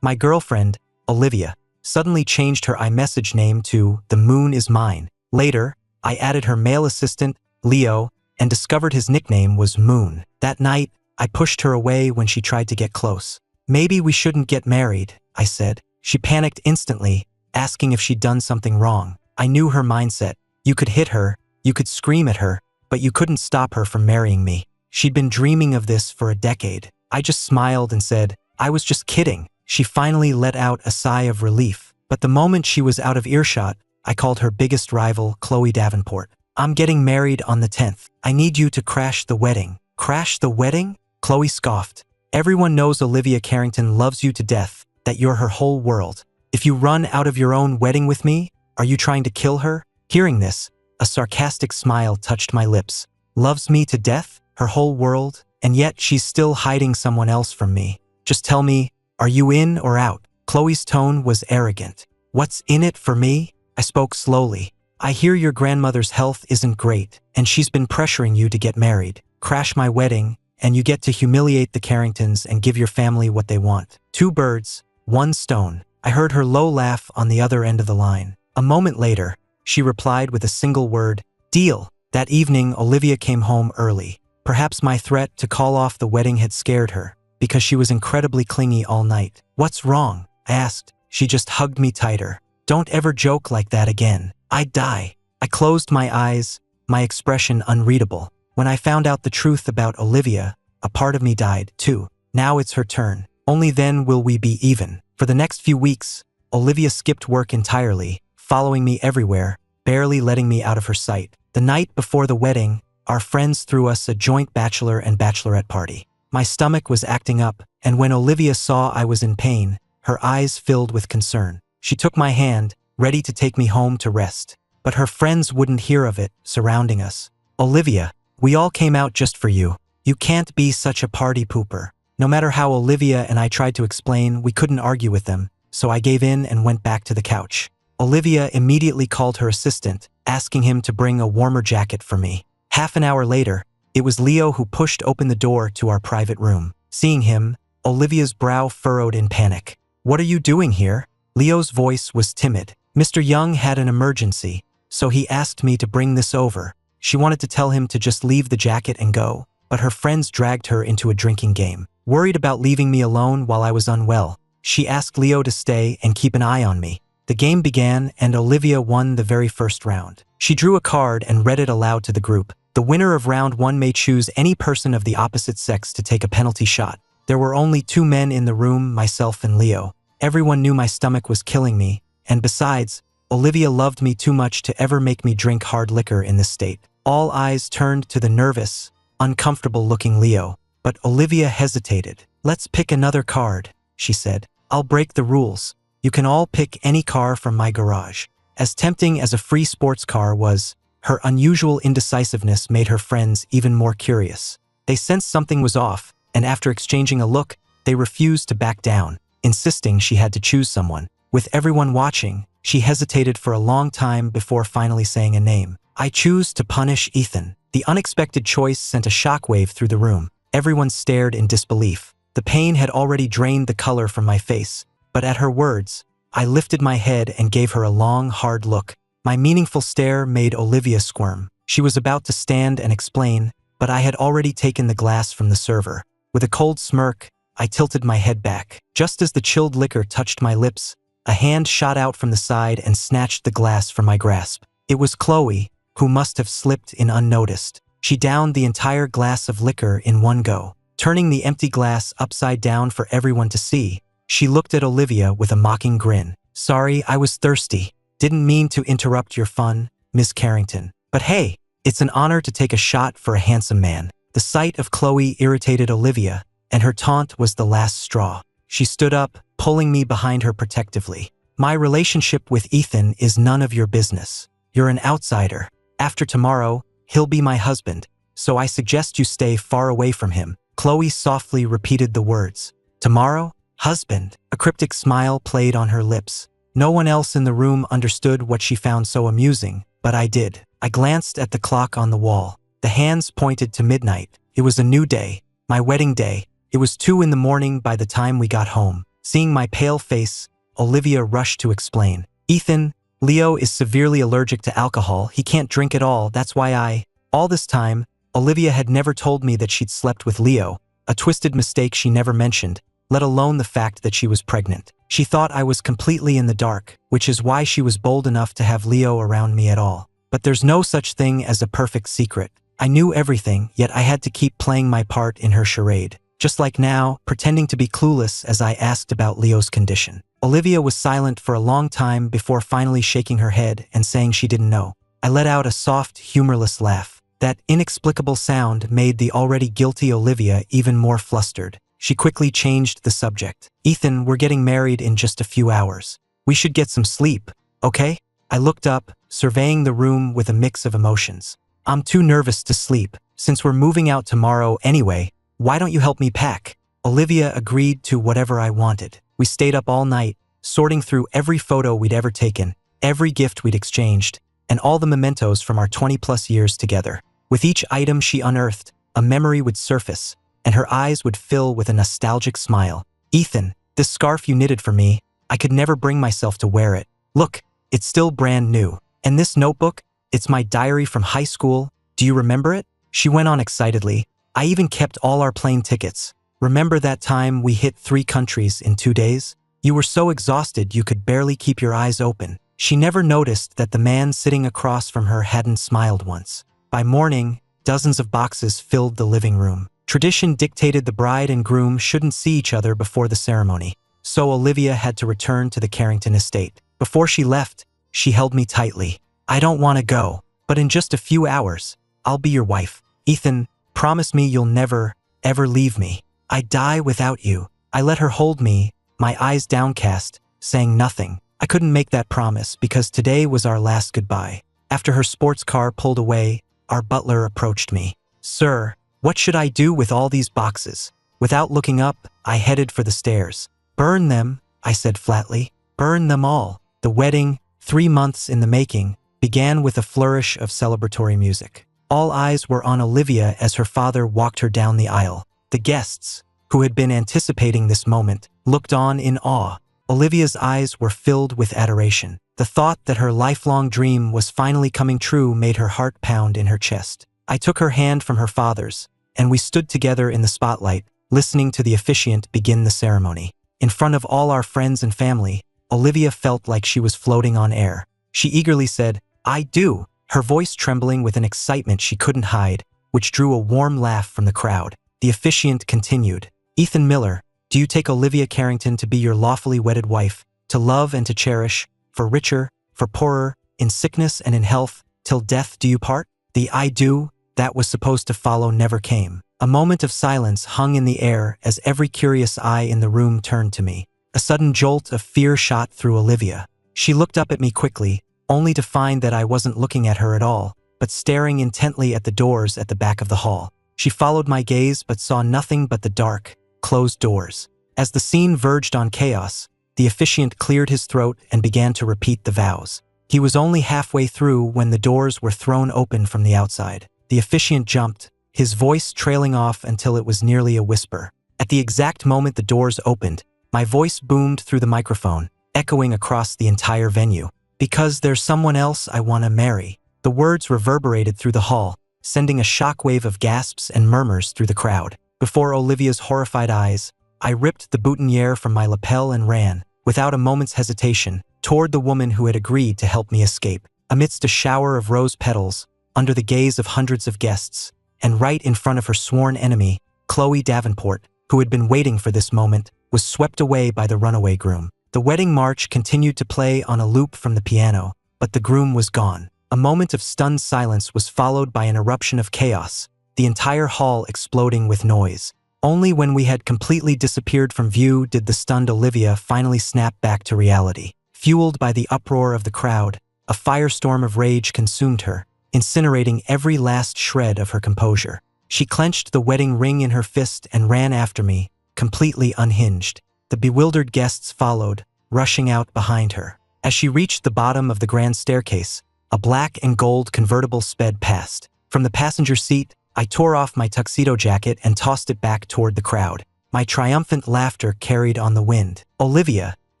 My girlfriend, Olivia, suddenly changed her iMessage name to The Moon Is Mine. Later, I added her male assistant, Leo, and discovered his nickname was Moon. That night, I pushed her away when she tried to get close. Maybe we shouldn't get married, I said. She panicked instantly, asking if she'd done something wrong. I knew her mindset. You could hit her, you could scream at her, but you couldn't stop her from marrying me. She'd been dreaming of this for a decade. I just smiled and said, I was just kidding. She finally let out a sigh of relief. But the moment she was out of earshot, I called her biggest rival, Chloe Davenport. I'm getting married on the 10th. I need you to crash the wedding. Crash the wedding? Chloe scoffed. Everyone knows Olivia Carrington loves you to death, that you're her whole world. If you run out of your own wedding with me, are you trying to kill her? Hearing this, a sarcastic smile touched my lips. Loves me to death? Her whole world? And yet she's still hiding someone else from me. Just tell me, are you in or out? Chloe's tone was arrogant. What's in it for me? I spoke slowly. I hear your grandmother's health isn't great, and she's been pressuring you to get married. Crash my wedding, and you get to humiliate the Carringtons and give your family what they want. 2 birds, 1 stone. I heard her low laugh on the other end of the line. A moment later, she replied with a single word, deal. That evening, Olivia came home early. Perhaps my threat to call off the wedding had scared her, because she was incredibly clingy all night. What's wrong? I asked. She just hugged me tighter. Don't ever joke like that again. I'd die. I closed my eyes, my expression unreadable. When I found out the truth about Olivia, a part of me died, too. Now it's her turn. Only then will we be even. For the next few weeks, Olivia skipped work entirely, following me everywhere, barely letting me out of her sight. The night before the wedding, our friends threw us a joint bachelor and bachelorette party. My stomach was acting up, and when Olivia saw I was in pain, her eyes filled with concern. She took my hand, ready to take me home to rest. But her friends wouldn't hear of it, surrounding us. Olivia, we all came out just for you. You can't be such a party pooper. No matter how Olivia and I tried to explain, we couldn't argue with them, so I gave in and went back to the couch. Olivia immediately called her assistant, asking him to bring a warmer jacket for me. Half an hour later, it was Leo who pushed open the door to our private room. Seeing him, Olivia's brow furrowed in panic. What are you doing here? Leo's voice was timid. Mr. Young had an emergency, so he asked me to bring this over. She wanted to tell him to just leave the jacket and go, but her friends dragged her into a drinking game. Worried about leaving me alone while I was unwell, she asked Leo to stay and keep an eye on me. The game began, and Olivia won the very first round. She drew a card and read it aloud to the group. The winner of round 1 may choose any person of the opposite sex to take a penalty shot. There were only 2 men in the room, myself and Leo. Everyone knew my stomach was killing me, and besides, Olivia loved me too much to ever make me drink hard liquor in this state. All eyes turned to the nervous, uncomfortable-looking Leo, but Olivia hesitated. Let's pick another card, she said. I'll break the rules. You can all pick any car from my garage. As tempting as a free sports car was, her unusual indecisiveness made her friends even more curious. They sensed something was off, and after exchanging a look, they refused to back down, insisting she had to choose someone. With everyone watching, she hesitated for a long time before finally saying a name. I choose to punish Ethan. The unexpected choice sent a shockwave through the room. Everyone stared in disbelief. The pain had already drained the color from my face, but at her words, I lifted my head and gave her a long, hard look. My meaningful stare made Olivia squirm. She was about to stand and explain, but I had already taken the glass from the server. With a cold smirk, I tilted my head back. Just as the chilled liquor touched my lips, a hand shot out from the side and snatched the glass from my grasp. It was Chloe, who must have slipped in unnoticed. She downed the entire glass of liquor in one go. Turning the empty glass upside down for everyone to see, she looked at Olivia with a mocking grin. Sorry, I was thirsty. Didn't mean to interrupt your fun, Miss Carrington. But hey, it's an honor to take a shot for a handsome man. The sight of Chloe irritated Olivia, and her taunt was the last straw. She stood up, pulling me behind her protectively. My relationship with Ethan is none of your business. You're an outsider. After tomorrow, he'll be my husband, so I suggest you stay far away from him. Chloe softly repeated the words. Tomorrow? Husband. A cryptic smile played on her lips. No one else in the room understood what she found so amusing, but I did. I glanced at the clock on the wall. The hands pointed to midnight. It was a new day, my wedding day. It was 2 in the morning by the time we got home. Seeing my pale face, Olivia rushed to explain. Ethan, Leo is severely allergic to alcohol. He can't drink at all. That's why I... All this time, Olivia had never told me that she'd slept with Leo, a twisted mistake she never mentioned, let alone the fact that she was pregnant. She thought I was completely in the dark, which is why she was bold enough to have Leo around me at all. But there's no such thing as a perfect secret. I knew everything, yet I had to keep playing my part in her charade. Just like now, pretending to be clueless as I asked about Leo's condition. Olivia was silent for a long time before finally shaking her head and saying she didn't know. I let out a soft, humorless laugh. That inexplicable sound made the already guilty Olivia even more flustered. She quickly changed the subject. Ethan, we're getting married in just a few hours. We should get some sleep, okay? I looked up, surveying the room with a mix of emotions. I'm too nervous to sleep. Since we're moving out tomorrow anyway, why don't you help me pack? Olivia agreed to whatever I wanted. We stayed up all night, sorting through every photo we'd ever taken, every gift we'd exchanged, and all the mementos from our 20-plus years together. With each item she unearthed, a memory would surface, and her eyes would fill with a nostalgic smile. Ethan, this scarf you knitted for me, I could never bring myself to wear it. Look, it's still brand new. And this notebook, it's my diary from high school. Do you remember it? She went on excitedly. I even kept all our plane tickets. Remember that time we hit 3 countries in 2 days? You were so exhausted you could barely keep your eyes open. She never noticed that the man sitting across from her hadn't smiled once. By morning, dozens of boxes filled the living room. Tradition dictated the bride and groom shouldn't see each other before the ceremony, so Olivia had to return to the Carrington estate. Before she left, she held me tightly. I don't want to go, but in just a few hours, I'll be your wife. Ethan, promise me you'll never, ever leave me. I die without you. I let her hold me, my eyes downcast, saying nothing. I couldn't make that promise because today was our last goodbye. After her sports car pulled away, our butler approached me. Sir, what should I do with all these boxes? Without looking up, I headed for the stairs. Burn them, I said flatly. Burn them all. The wedding, 3 months in the making, began with a flourish of celebratory music. All eyes were on Olivia as her father walked her down the aisle. The guests, who had been anticipating this moment, looked on in awe. Olivia's eyes were filled with adoration. The thought that her lifelong dream was finally coming true made her heart pound in her chest. I took her hand from her father's, and we stood together in the spotlight, listening to the officiant begin the ceremony. In front of all our friends and family, Olivia felt like she was floating on air. She eagerly said, I do, her voice trembling with an excitement she couldn't hide, which drew a warm laugh from the crowd. The officiant continued, Ethan Miller, do you take Olivia Carrington to be your lawfully wedded wife, to love and to cherish, for richer, for poorer, in sickness and in health, till death do you part? The I do that was supposed to follow never came. A moment of silence hung in the air as every curious eye in the room turned to me. A sudden jolt of fear shot through Olivia. She looked up at me quickly, only to find that I wasn't looking at her at all, but staring intently at the doors at the back of the hall. She followed my gaze but saw nothing but the dark, closed doors. As the scene verged on chaos, the officiant cleared his throat and began to repeat the vows. He was only halfway through when the doors were thrown open from the outside. The officiant jumped, his voice trailing off until it was nearly a whisper. At the exact moment the doors opened, my voice boomed through the microphone, echoing across the entire venue. Because there's someone else I want to marry. The words reverberated through the hall, sending a shockwave of gasps and murmurs through the crowd. Before Olivia's horrified eyes, I ripped the boutonniere from my lapel and ran, without a moment's hesitation, toward the woman who had agreed to help me escape. Amidst a shower of rose petals, under the gaze of hundreds of guests, and right in front of her sworn enemy, Chloe Davenport, who had been waiting for this moment, was swept away by the runaway groom. The wedding march continued to play on a loop from the piano, but the groom was gone. A moment of stunned silence was followed by an eruption of chaos, the entire hall exploding with noise. Only when we had completely disappeared from view did the stunned Olivia finally snap back to reality. Fueled by the uproar of the crowd, a firestorm of rage consumed her, incinerating every last shred of her composure. She clenched the wedding ring in her fist and ran after me, completely unhinged. The bewildered guests followed, rushing out behind her. As she reached the bottom of the grand staircase, a black and gold convertible sped past. From the passenger seat, I tore off my tuxedo jacket and tossed it back toward the crowd. My triumphant laughter carried on the wind. Olivia,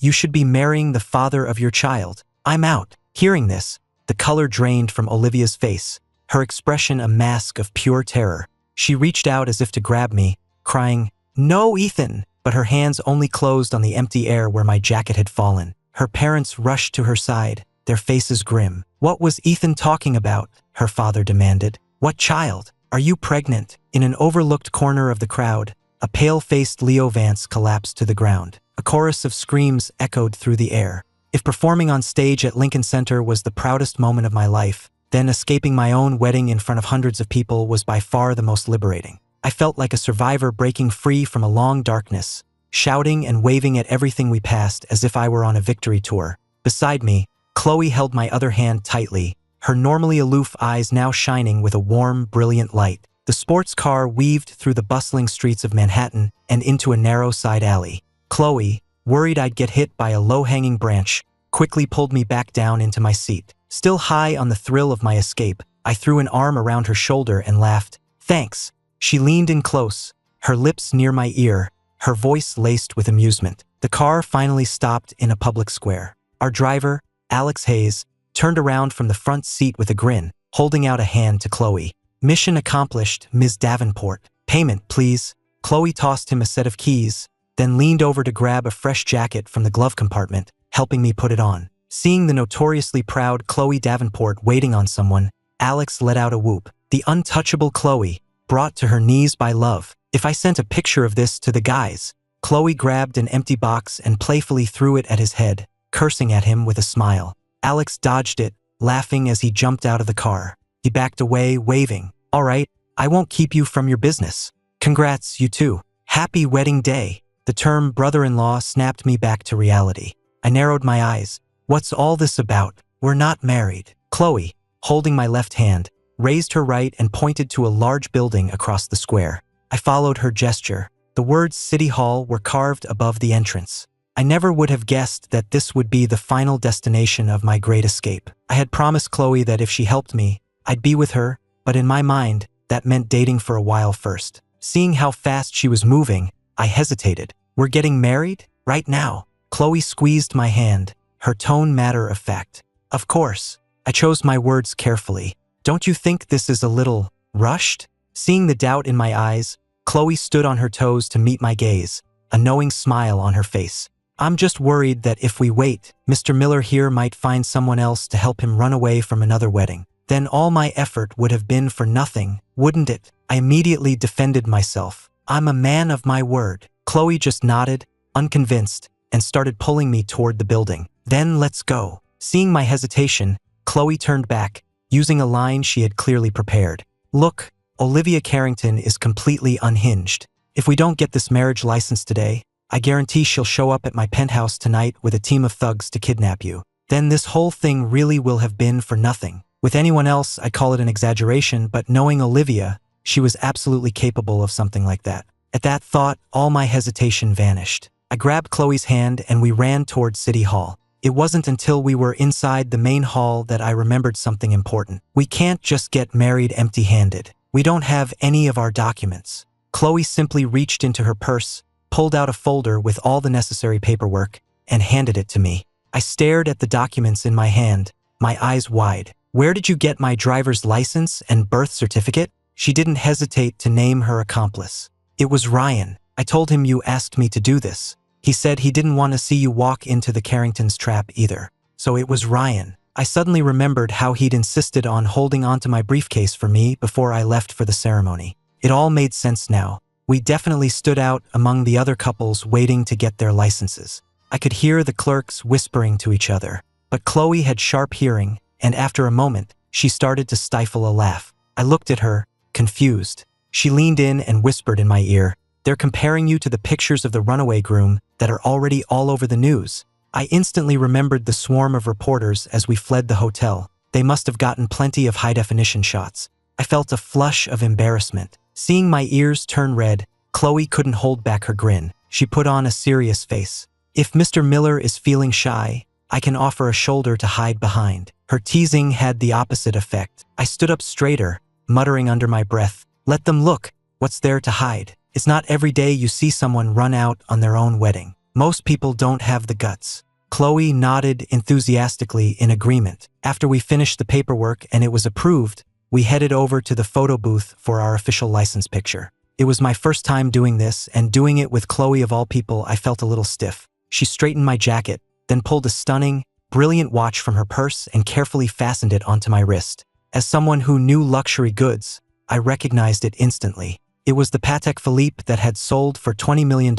you should be marrying the father of your child. I'm out. Hearing this, the color drained from Olivia's face, her expression a mask of pure terror. She reached out as if to grab me, crying, "No, Ethan!" But her hands only closed on the empty air where my jacket had fallen. Her parents rushed to her side, their faces grim. "What was Ethan talking about?" her father demanded. "What child? Are you pregnant?" In an overlooked corner of the crowd, a pale-faced Leo Vance collapsed to the ground. A chorus of screams echoed through the air. If performing on stage at Lincoln Center was the proudest moment of my life, then escaping my own wedding in front of hundreds of people was by far the most liberating. I felt like a survivor breaking free from a long darkness, shouting and waving at everything we passed as if I were on a victory tour. Beside me, Chloe held my other hand tightly, her normally aloof eyes now shining with a warm, brilliant light. The sports car weaved through the bustling streets of Manhattan and into a narrow side alley. Chloe, worried I'd get hit by a low-hanging branch, quickly pulled me back down into my seat. Still high on the thrill of my escape, I threw an arm around her shoulder and laughed. "Thanks." She leaned in close, her lips near my ear, her voice laced with amusement. The car finally stopped in a public square. Our driver, Alex Hayes, turned around from the front seat with a grin, holding out a hand to Chloe. "Mission accomplished, Ms. Davenport. Payment, please." Chloe tossed him a set of keys, then leaned over to grab a fresh jacket from the glove compartment, helping me put it on. Seeing the notoriously proud Chloe Davenport waiting on someone, Alex let out a whoop. The untouchable Chloe, brought to her knees by love. If I sent a picture of this to the guys, Chloe grabbed an empty box and playfully threw it at his head, cursing at him with a smile. Alex dodged it, laughing as he jumped out of the car. He backed away, waving. "All right, I won't keep you from your business. Congrats, you two. Happy wedding day." The term brother-in-law snapped me back to reality. I narrowed my eyes. "What's all this about? We're not married." Chloe, holding my left hand, raised her right and pointed to a large building across the square. I followed her gesture. The words City Hall were carved above the entrance. I never would have guessed that this would be the final destination of my great escape. I had promised Chloe that if she helped me, I'd be with her, but in my mind, that meant dating for a while first. Seeing how fast she was moving, I hesitated. "We're getting married? Right now?" Chloe squeezed my hand, her tone matter-of-fact. "Of course." I chose my words carefully. "Don't you think this is a little rushed?" Seeing the doubt in my eyes, Chloe stood on her toes to meet my gaze, a knowing smile on her face. "I'm just worried that if we wait, Mr. Miller here might find someone else to help him run away from another wedding. Then all my effort would have been for nothing, wouldn't it?" I immediately defended myself. "I'm a man of my word." Chloe just nodded, unconvinced, and started pulling me toward the building. "Then let's go." Seeing my hesitation, Chloe turned back, using a line she had clearly prepared. "Look, Olivia Carrington is completely unhinged. If we don't get this marriage license today, I guarantee she'll show up at my penthouse tonight with a team of thugs to kidnap you. Then this whole thing really will have been for nothing." With anyone else, I'd call it an exaggeration, but knowing Olivia, she was absolutely capable of something like that. At that thought, all my hesitation vanished. I grabbed Chloe's hand and we ran toward City Hall. It wasn't until we were inside the main hall that I remembered something important. We can't just get married empty-handed. We don't have any of our documents. Chloe simply reached into her purse, pulled out a folder with all the necessary paperwork, and handed it to me. I stared at the documents in my hand, my eyes wide. "Where did you get my driver's license and birth certificate?" She didn't hesitate to name her accomplice. "It was Ryan. I told him you asked me to do this. He said he didn't want to see you walk into the Carringtons' trap either. So it was Ryan." I suddenly remembered how he'd insisted on holding onto my briefcase for me before I left for the ceremony. It all made sense now. We definitely stood out among the other couples waiting to get their licenses. I could hear the clerks whispering to each other. But Chloe had sharp hearing, and after a moment, she started to stifle a laugh. I looked at her, confused. She leaned in and whispered in my ear, "They're comparing you to the pictures of the runaway groom that are already all over the news." I instantly remembered the swarm of reporters as we fled the hotel. They must have gotten plenty of high-definition shots. I felt a flush of embarrassment. Seeing my ears turn red, Chloe couldn't hold back her grin. She put on a serious face. "If Mr. Miller is feeling shy, I can offer a shoulder to hide behind." Her teasing had the opposite effect. I stood up straighter, muttering under my breath, "Let them look. What's there to hide?" It's not every day you see someone run out on their own wedding. Most people don't have the guts. Chloe nodded enthusiastically in agreement. After we finished the paperwork and it was approved, we headed over to the photo booth for our official license picture. It was my first time doing this, and doing it with Chloe of all people, I felt a little stiff. She straightened my jacket, then pulled a stunning, brilliant watch from her purse and carefully fastened it onto my wrist. As someone who knew luxury goods, I recognized it instantly. It was the Patek Philippe that had sold for $20 million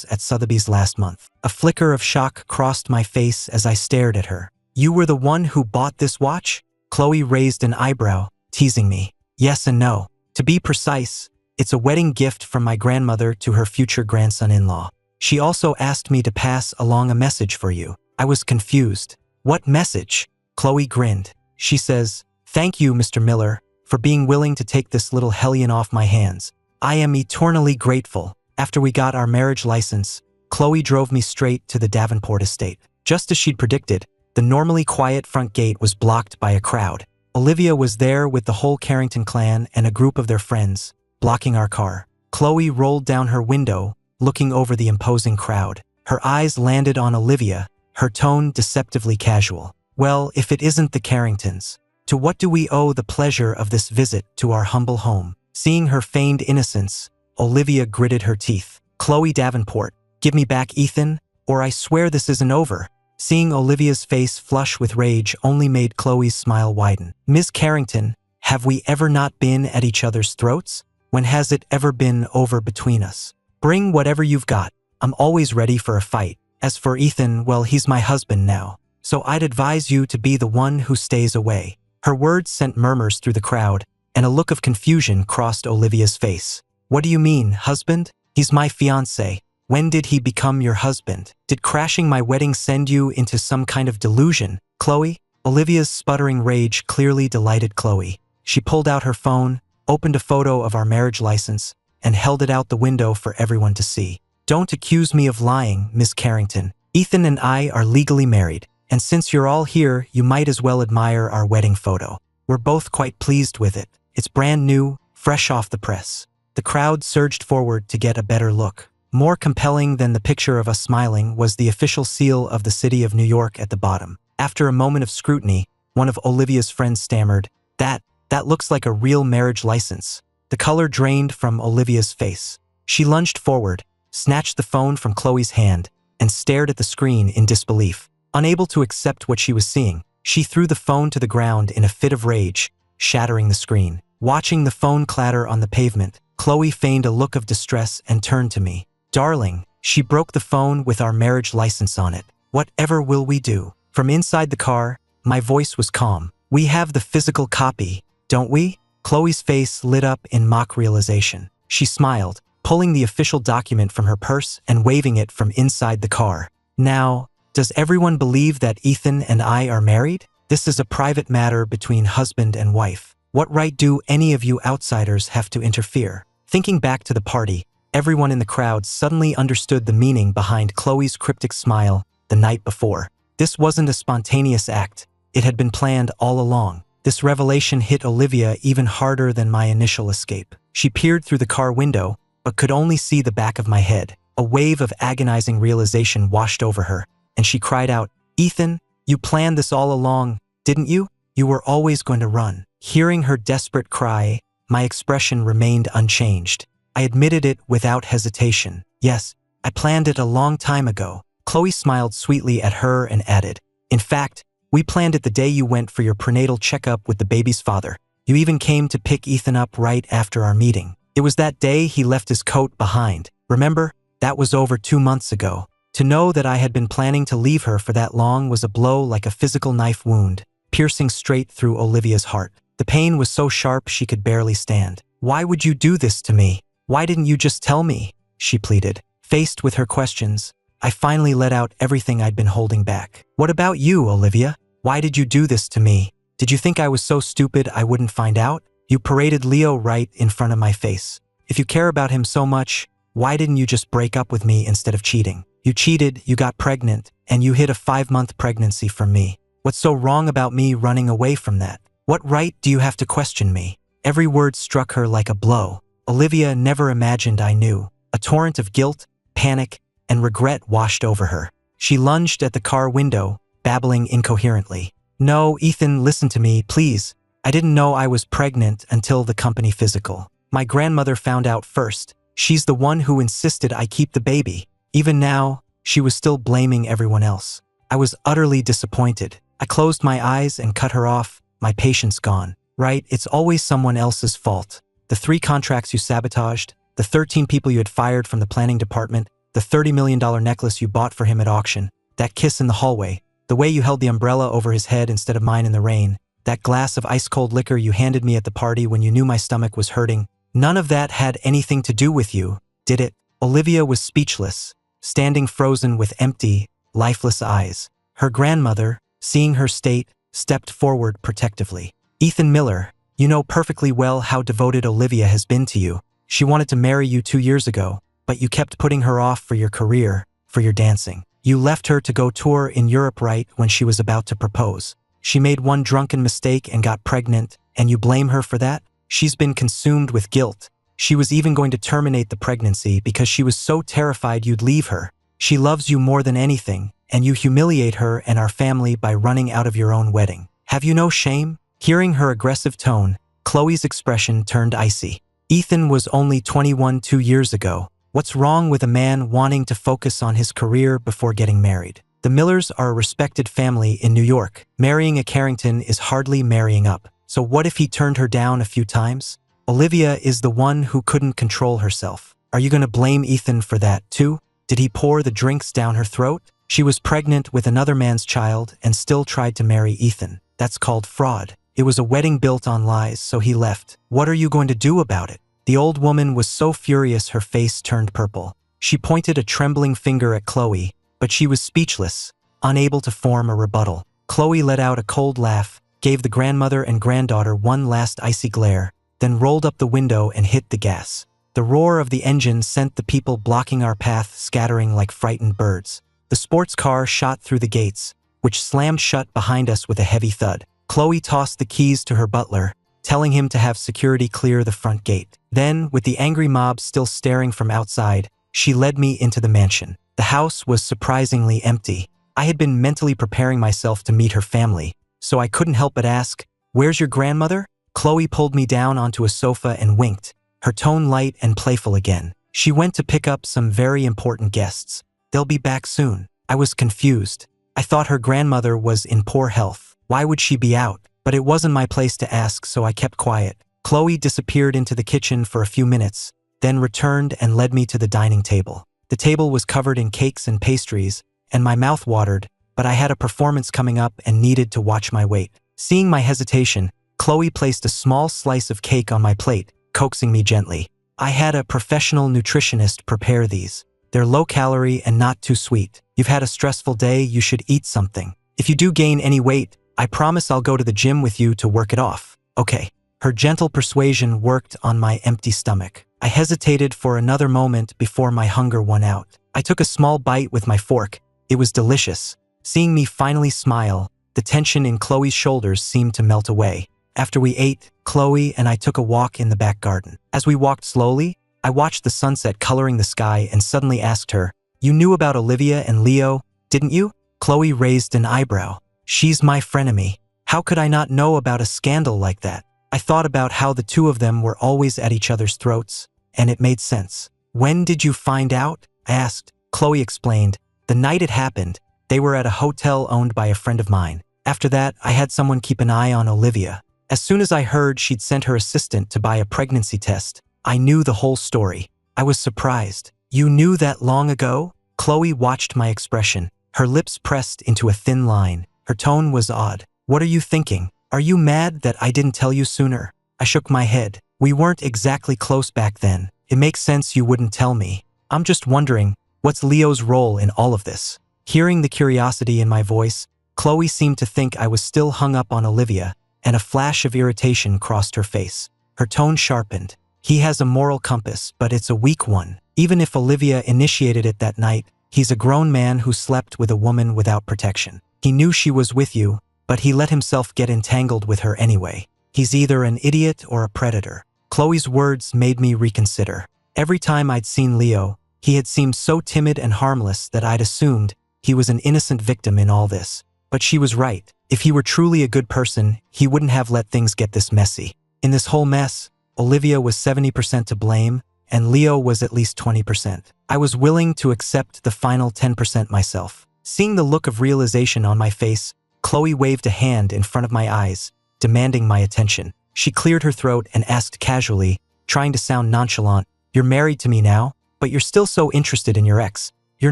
at Sotheby's last month. A flicker of shock crossed my face as I stared at her. "You were the one who bought this watch?" Chloe raised an eyebrow, teasing me. "Yes and no. To be precise, it's a wedding gift from my grandmother to her future grandson-in-law. She also asked me to pass along a message for you." I was confused. "What message?" Chloe grinned. She says, "Thank you, Mr. Miller, for being willing to take this little hellion off my hands. I am eternally grateful." After we got our marriage license, Chloe drove me straight to the Davenport estate. Just as she'd predicted, the normally quiet front gate was blocked by a crowd. Olivia was there with the whole Carrington clan and a group of their friends, blocking our car. Chloe rolled down her window, looking over the imposing crowd. Her eyes landed on Olivia, her tone deceptively casual. "Well, if it isn't the Carringtons, to what do we owe the pleasure of this visit to our humble home?" Seeing her feigned innocence, Olivia gritted her teeth. "Chloe Davenport, give me back Ethan, or I swear this isn't over." Seeing Olivia's face flush with rage only made Chloe's smile widen. "Ms. Carrington, have we ever not been at each other's throats? When has it ever been over between us? Bring whatever you've got. I'm always ready for a fight. As for Ethan, well, he's my husband now, so I'd advise you to be the one who stays away." Her words sent murmurs through the crowd, and a look of confusion crossed Olivia's face. "What do you mean, husband? He's my fiancé. When did he become your husband? Did crashing my wedding send you into some kind of delusion, Chloe?" Olivia's sputtering rage clearly delighted Chloe. She pulled out her phone, opened a photo of our marriage license, and held it out the window for everyone to see. "Don't accuse me of lying, Miss Carrington. Ethan and I are legally married, and since you're all here, you might as well admire our wedding photo. We're both quite pleased with it. It's brand new, fresh off the press." The crowd surged forward to get a better look. More compelling than the picture of us smiling was the official seal of the city of New York at the bottom. After a moment of scrutiny, one of Olivia's friends stammered, That looks like a real marriage license." The color drained from Olivia's face. She lunged forward, snatched the phone from Chloe's hand, and stared at the screen in disbelief. Unable to accept what she was seeing, she threw the phone to the ground in a fit of rage, shattering the screen. Watching the phone clatter on the pavement, Chloe feigned a look of distress and turned to me. "Darling," she broke the phone with our marriage license on it. "Whatever will we do?" From inside the car, my voice was calm. "We have the physical copy, don't we?" Chloe's face lit up in mock realization. She smiled, pulling the official document from her purse and waving it from inside the car. "Now, does everyone believe that Ethan and I are married? This is a private matter between husband and wife. What right do any of you outsiders have to interfere?" Thinking back to the party, everyone in the crowd suddenly understood the meaning behind Chloe's cryptic smile the night before. This wasn't a spontaneous act. It had been planned all along. This revelation hit Olivia even harder than my initial escape. She peered through the car window, but could only see the back of my head. A wave of agonizing realization washed over her, and she cried out, "Ethan, you planned this all along, didn't you? You were always going to run." Hearing her desperate cry, my expression remained unchanged. I admitted it without hesitation. "Yes, I planned it a long time ago." Chloe smiled sweetly at her and added, "In fact, we planned it the day you went for your prenatal checkup with the baby's father. You even came to pick Ethan up right after our meeting. It was that day he left his coat behind. Remember? That was over 2 months ago." To know that I had been planning to leave her for that long was a blow like a physical knife wound, piercing straight through Olivia's heart. The pain was so sharp she could barely stand. "Why would you do this to me? Why didn't you just tell me?" she pleaded. Faced with her questions, I finally let out everything I'd been holding back. "What about you, Olivia? Why did you do this to me? Did you think I was so stupid I wouldn't find out? You paraded Leo right in front of my face. If you care about him so much, why didn't you just break up with me instead of cheating? You cheated, you got pregnant, and you hid a 5-month pregnancy from me. What's so wrong about me running away from that? What right do you have to question me?" Every word struck her like a blow. Olivia never imagined I knew. A torrent of guilt, panic, and regret washed over her. She lunged at the car window, babbling incoherently. "No, Ethan, listen to me, please. I didn't know I was pregnant until the company physical. My grandmother found out first. She's the one who insisted I keep the baby. Even now, she was still blaming everyone else. I was utterly disappointed. I closed my eyes and cut her off, my patience gone. Right, it's always someone else's fault. The 3 contracts you sabotaged, the 13 people you had fired from the planning department, the $30 million necklace you bought for him at auction, that kiss in the hallway, the way you held the umbrella over his head instead of mine in the rain, that glass of ice-cold liquor you handed me at the party when you knew my stomach was hurting. None of that had anything to do with you, did it?" Olivia was speechless, standing frozen with empty, lifeless eyes. Her grandmother, seeing her state, stepped forward protectively. "Ethan Miller, you know perfectly well how devoted Olivia has been to you. She wanted to marry you 2 years ago, but you kept putting her off for your career, for your dancing. You left her to go tour in Europe right when she was about to propose. She made one drunken mistake and got pregnant, and you blame her for that? She's been consumed with guilt. She was even going to terminate the pregnancy because she was so terrified you'd leave her. She loves you more than anything, and you humiliate her and our family by running out of your own wedding. Have you no shame?" Hearing her aggressive tone, Chloe's expression turned icy. "Ethan was only 21 2 years ago. What's wrong with a man wanting to focus on his career before getting married? The Millers are a respected family in New York. Marrying a Carrington is hardly marrying up. So what if he turned her down a few times? Olivia is the one who couldn't control herself. Are you going to blame Ethan for that too? Did he pour the drinks down her throat? She was pregnant with another man's child and still tried to marry Ethan. That's called fraud. It was a wedding built on lies, so he left. What are you going to do about it?" The old woman was so furious her face turned purple. She pointed a trembling finger at Chloe, but she was speechless, unable to form a rebuttal. Chloe let out a cold laugh, gave the grandmother and granddaughter one last icy glare, then rolled up the window and hit the gas. The roar of the engine sent the people blocking our path scattering like frightened birds. The sports car shot through the gates, which slammed shut behind us with a heavy thud. Chloe tossed the keys to her butler, telling him to have security clear the front gate. Then, with the angry mob still staring from outside, she led me into the mansion. The house was surprisingly empty. I had been mentally preparing myself to meet her family, so I couldn't help but ask, "Where's your grandmother?" Chloe pulled me down onto a sofa and winked, her tone light and playful again. "She went to pick up some very important guests. They'll be back soon." I was confused. I thought her grandmother was in poor health. Why would she be out? But it wasn't my place to ask, so I kept quiet. Chloe disappeared into the kitchen for a few minutes, then returned and led me to the dining table. The table was covered in cakes and pastries, and my mouth watered, but I had a performance coming up and needed to watch my weight. Seeing my hesitation, Chloe placed a small slice of cake on my plate, coaxing me gently. "I had a professional nutritionist prepare these. They're low-calorie and not too sweet. You've had a stressful day, you should eat something. If you do gain any weight, I promise I'll go to the gym with you to work it off. Okay." Her gentle persuasion worked on my empty stomach. I hesitated for another moment before my hunger won out. I took a small bite with my fork. It was delicious. Seeing me finally smile, the tension in Chloe's shoulders seemed to melt away. After we ate, Chloe and I took a walk in the back garden. As we walked slowly, I watched the sunset coloring the sky and suddenly asked her, "You knew about Olivia and Leo, didn't you?" Chloe raised an eyebrow. "She's my frenemy. How could I not know about a scandal like that?" I thought about how the two of them were always at each other's throats, and it made sense. "When did you find out?" I asked. Chloe explained. "The night it happened, they were at a hotel owned by a friend of mine. After that, I had someone keep an eye on Olivia. As soon as I heard she'd sent her assistant to buy a pregnancy test, I knew the whole story." I was surprised. "You knew that long ago?" Chloe watched my expression. Her lips pressed into a thin line. Her tone was odd. "What are you thinking? Are you mad that I didn't tell you sooner?" I shook my head. "We weren't exactly close back then. It makes sense you wouldn't tell me. I'm just wondering, what's Leo's role in all of this?" Hearing the curiosity in my voice, Chloe seemed to think I was still hung up on Olivia, and a flash of irritation crossed her face. Her tone sharpened. "He has a moral compass, but it's a weak one. Even if Olivia initiated it that night, he's a grown man who slept with a woman without protection. He knew she was with you, but he let himself get entangled with her anyway. He's either an idiot or a predator." Chloe's words made me reconsider. Every time I'd seen Leo, he had seemed so timid and harmless that I'd assumed he was an innocent victim in all this. But she was right. If he were truly a good person, he wouldn't have let things get this messy. In this whole mess, Olivia was 70% to blame, and Leo was at least 20%. I was willing to accept the final 10% myself. Seeing the look of realization on my face, Chloe waved a hand in front of my eyes, demanding my attention. She cleared her throat and asked casually, trying to sound nonchalant, "You're married to me now, but you're still so interested in your ex. You're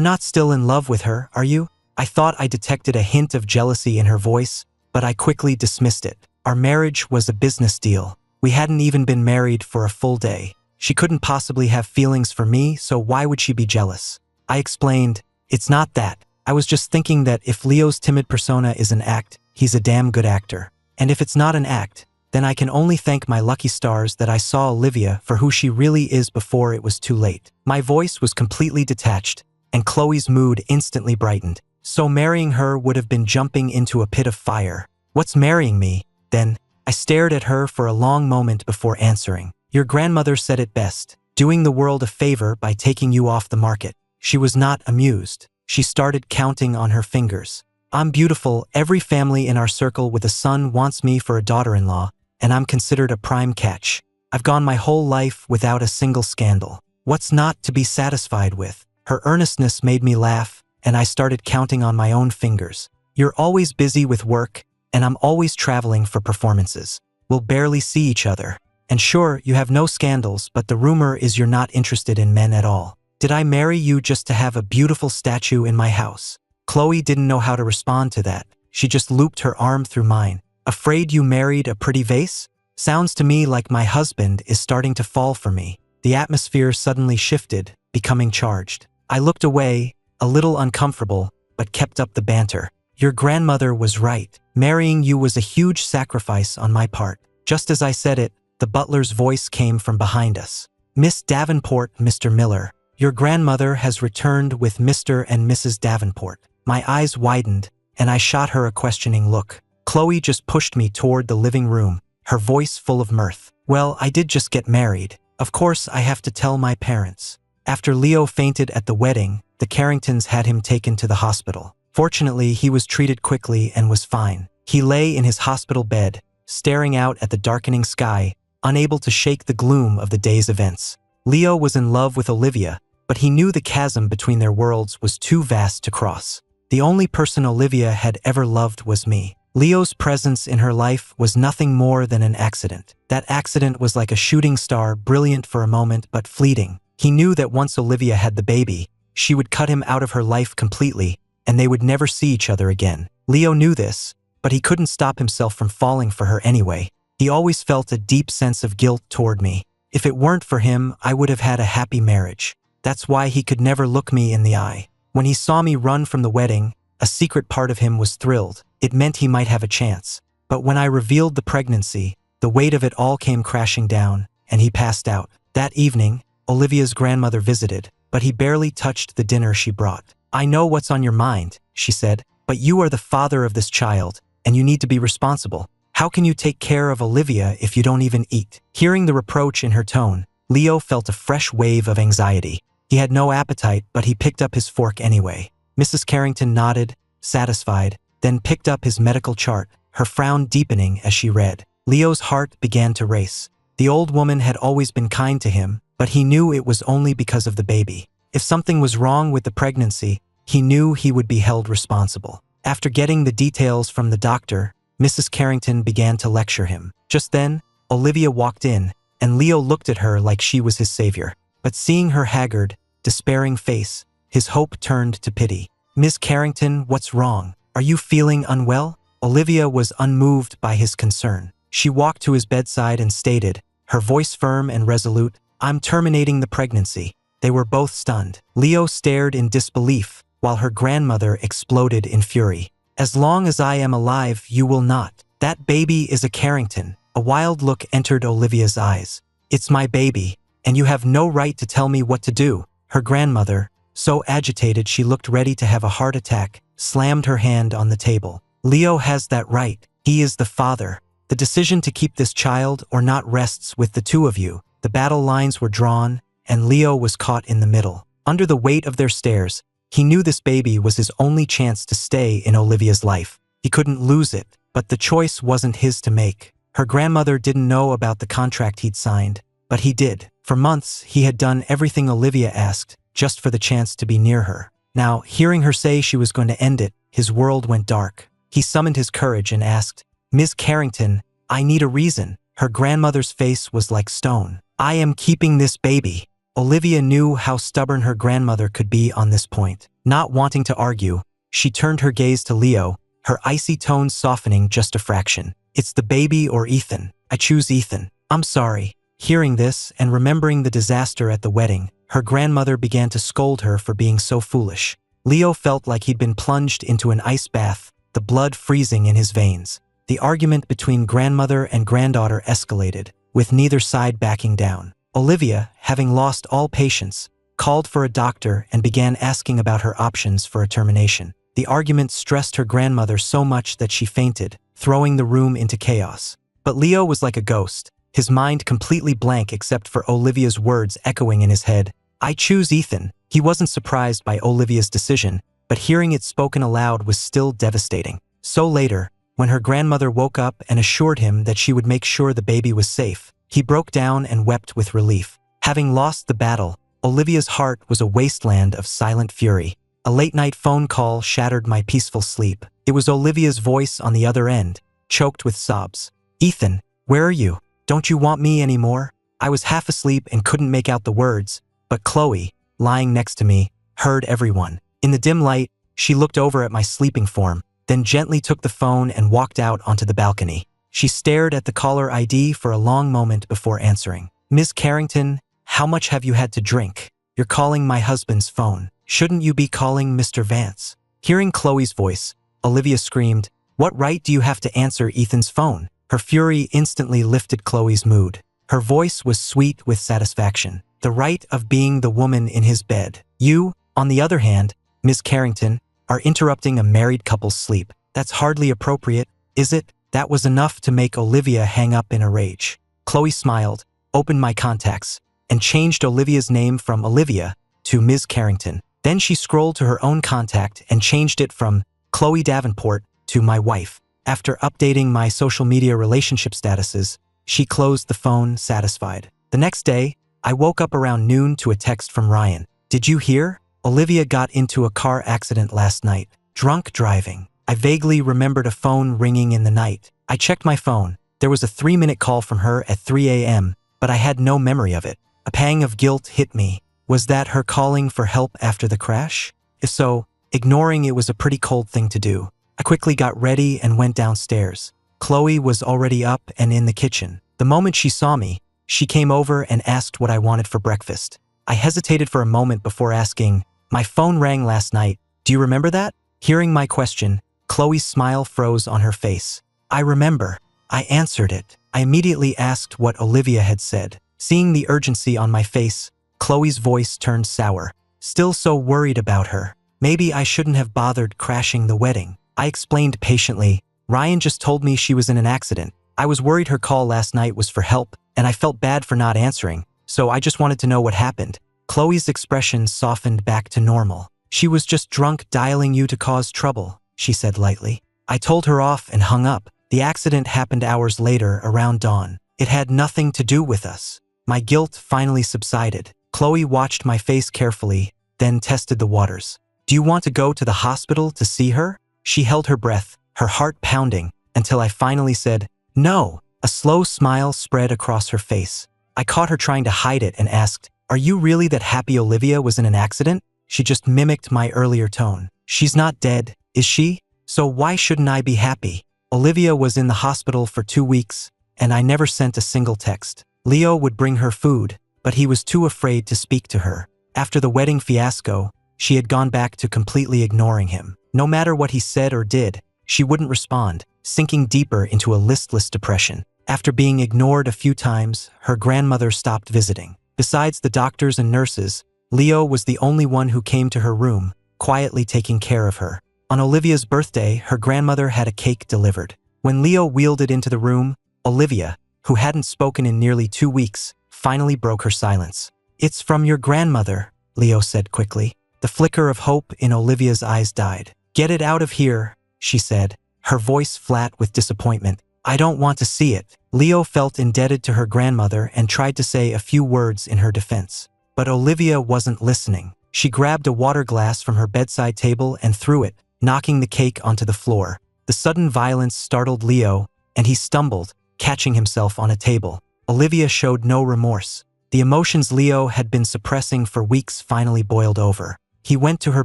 not still in love with her, are you?" I thought I detected a hint of jealousy in her voice, but I quickly dismissed it. Our marriage was a business deal. We hadn't even been married for a full day. She couldn't possibly have feelings for me, so why would she be jealous? I explained, "It's not that. I was just thinking that if Leo's timid persona is an act, he's a damn good actor. And if it's not an act, then I can only thank my lucky stars that I saw Olivia for who she really is before it was too late." My voice was completely detached, and Chloe's mood instantly brightened. So marrying her would have been jumping into a pit of fire. "What's marrying me, then?" I stared at her for a long moment before answering. "Your grandmother said it best, doing the world a favor by taking you off the market." She was not amused. She started counting on her fingers. "I'm beautiful. Every family in our circle with a son wants me for a daughter-in-law, and I'm considered a prime catch. I've gone my whole life without a single scandal. What's not to be satisfied with?" Her earnestness made me laugh, and I started counting on my own fingers. "You're always busy with work, and I'm always traveling for performances. We'll barely see each other. And sure, you have no scandals, but the rumor is you're not interested in men at all. Did I marry you just to have a beautiful statue in my house?" Chloe didn't know how to respond to that. She just looped her arm through mine. "Afraid you married a pretty vase? Sounds to me like my husband is starting to fall for me." The atmosphere suddenly shifted, becoming charged. I looked away, a little uncomfortable, but kept up the banter. "Your grandmother was right. Marrying you was a huge sacrifice on my part." Just as I said it, the butler's voice came from behind us. "Miss Davenport, Mr. Miller. Your grandmother has returned with Mr. and Mrs. Davenport." My eyes widened, and I shot her a questioning look. Chloe just pushed me toward the living room, her voice full of mirth. "Well, I did just get married. Of course I have to tell my parents." After Leo fainted at the wedding, the Carringtons had him taken to the hospital. Fortunately, he was treated quickly and was fine. He lay in his hospital bed, staring out at the darkening sky, unable to shake the gloom of the day's events. Leo was in love with Olivia, but he knew the chasm between their worlds was too vast to cross. The only person Olivia had ever loved was me. Leo's presence in her life was nothing more than an accident. That accident was like a shooting star, brilliant for a moment but fleeting. He knew that once Olivia had the baby, she would cut him out of her life completely, and they would never see each other again. Leo knew this, but he couldn't stop himself from falling for her anyway. He always felt a deep sense of guilt toward me. If it weren't for him, I would have had a happy marriage. That's why he could never look me in the eye. When he saw me run from the wedding, a secret part of him was thrilled. It meant he might have a chance. But when I revealed the pregnancy, the weight of it all came crashing down, and he passed out. That evening, Olivia's grandmother visited, but he barely touched the dinner she brought. "I know what's on your mind," she said, "but you are the father of this child, and you need to be responsible. How can you take care of Olivia if you don't even eat?" Hearing the reproach in her tone, Leo felt a fresh wave of anxiety. He had no appetite, but he picked up his fork anyway. Mrs. Carrington nodded, satisfied, then picked up his medical chart, her frown deepening as she read. Leo's heart began to race. The old woman had always been kind to him, but he knew it was only because of the baby. If something was wrong with the pregnancy, he knew he would be held responsible. After getting the details from the doctor, Mrs. Carrington began to lecture him. Just then, Olivia walked in, and Leo looked at her like she was his savior. But seeing her haggard, despairing face, his hope turned to pity. "Miss Carrington, what's wrong? Are you feeling unwell?" Olivia was unmoved by his concern. She walked to his bedside and stated, her voice firm and resolute, "I'm terminating the pregnancy." They were both stunned. Leo stared in disbelief, while her grandmother exploded in fury. "As long as I am alive, you will not. That baby is a Carrington." A wild look entered Olivia's eyes. "It's my baby, and you have no right to tell me what to do." Her grandmother, so agitated she looked ready to have a heart attack, slammed her hand on the table. "Leo has that right. He is the father. The decision to keep this child or not rests with the two of you. The battle lines were drawn, and Leo was caught in the middle. Under the weight of their stares, he knew this baby was his only chance to stay in Olivia's life. He couldn't lose it, but the choice wasn't his to make. Her grandmother didn't know about the contract he'd signed, but he did. For months, he had done everything Olivia asked, just for the chance to be near her. Now, hearing her say she was going to end it, his world went dark. He summoned his courage and asked, "Ms. Carrington, I need a reason." Her grandmother's face was like stone. "I am keeping this baby." Olivia knew how stubborn her grandmother could be on this point. Not wanting to argue, she turned her gaze to Leo, her icy tones softening just a fraction. "It's the baby or Ethan. I choose Ethan." "I'm sorry." Hearing this and remembering the disaster at the wedding, her grandmother began to scold her for being so foolish. Leo felt like he'd been plunged into an ice bath, the blood freezing in his veins. The argument between grandmother and granddaughter escalated, with neither side backing down. Olivia, having lost all patience, called for a doctor and began asking about her options for a termination. The argument stressed her grandmother so much that she fainted, throwing the room into chaos. But Leo was like a ghost, his mind completely blank except for Olivia's words echoing in his head. "I choose Ethan." He wasn't surprised by Olivia's decision, but hearing it spoken aloud was still devastating. So later, when her grandmother woke up and assured him that she would make sure the baby was safe, he broke down and wept with relief. Having lost the battle, Olivia's heart was a wasteland of silent fury. A late-night phone call shattered my peaceful sleep. It was Olivia's voice on the other end, choked with sobs. "Ethan, where are you? Don't you want me anymore?" I was half asleep and couldn't make out the words, but Chloe, lying next to me, heard everyone. In the dim light, she looked over at my sleeping form, then gently took the phone and walked out onto the balcony. She stared at the caller ID for a long moment before answering. "Ms. Carrington, how much have you had to drink? You're calling my husband's phone. Shouldn't you be calling Mr. Vance?" Hearing Chloe's voice, Olivia screamed, "What right do you have to answer Ethan's phone?" Her fury instantly lifted Chloe's mood. Her voice was sweet with satisfaction. "The right of being the woman in his bed. You, on the other hand, Ms. Carrington, are interrupting a married couple's sleep. That's hardly appropriate, is it?" That was enough to make Olivia hang up in a rage. Chloe smiled, opened my contacts, and changed Olivia's name from Olivia to Ms. Carrington. Then she scrolled to her own contact and changed it from Chloe Davenport to my wife. After updating my social media relationship statuses, she closed the phone, satisfied. The next day, I woke up around noon to a text from Ryan. "Did you hear? Olivia got into a car accident last night. Drunk driving." I vaguely remembered a phone ringing in the night. I checked my phone. There was a 3-minute call from her at 3 a.m., but I had no memory of it. A pang of guilt hit me. Was that her calling for help after the crash? If so, ignoring it was a pretty cold thing to do. I quickly got ready and went downstairs. Chloe was already up and in the kitchen. The moment she saw me, she came over and asked what I wanted for breakfast. I hesitated for a moment before asking, "My phone rang last night. Do you remember that?" Hearing my question, Chloe's smile froze on her face. "I remember. I answered it." I immediately asked what Olivia had said. Seeing the urgency on my face, Chloe's voice turned sour. "Still so worried about her. Maybe I shouldn't have bothered crashing the wedding." I explained patiently, "Ryan just told me she was in an accident. I was worried her call last night was for help, and I felt bad for not answering, so I just wanted to know what happened." Chloe's expression softened back to normal. "She was just drunk dialing you to cause trouble," she said lightly. I told her off and hung up. The accident happened hours later, around dawn. It had nothing to do with us. My guilt finally subsided. Chloe watched my face carefully, then tested the waters. "Do you want to go to the hospital to see her?" She held her breath, her heart pounding, until I finally said, "No." A slow smile spread across her face. I caught her trying to hide it and asked, "Are you really that happy Olivia was in an accident?" She just mimicked my earlier tone. "She's not dead, is she? So why shouldn't I be happy?" Olivia was in the hospital for 2 weeks, and I never sent a single text. Leo would bring her food, but he was too afraid to speak to her. After the wedding fiasco, she had gone back to completely ignoring him. No matter what he said or did, she wouldn't respond, sinking deeper into a listless depression. After being ignored a few times, her grandmother stopped visiting. Besides the doctors and nurses, Leo was the only one who came to her room, quietly taking care of her. On Olivia's birthday, her grandmother had a cake delivered. When Leo wheeled it into the room, Olivia, who hadn't spoken in nearly 2 weeks, finally broke her silence. "It's from your grandmother," Leo said quickly. The flicker of hope in Olivia's eyes died. "Get it out of here," she said, her voice flat with disappointment. "I don't want to see it." Leo felt indebted to her grandmother and tried to say a few words in her defense. But Olivia wasn't listening. She grabbed a water glass from her bedside table and threw it, knocking the cake onto the floor. The sudden violence startled Leo, and he stumbled, catching himself on a table. Olivia showed no remorse. The emotions Leo had been suppressing for weeks finally boiled over. He went to her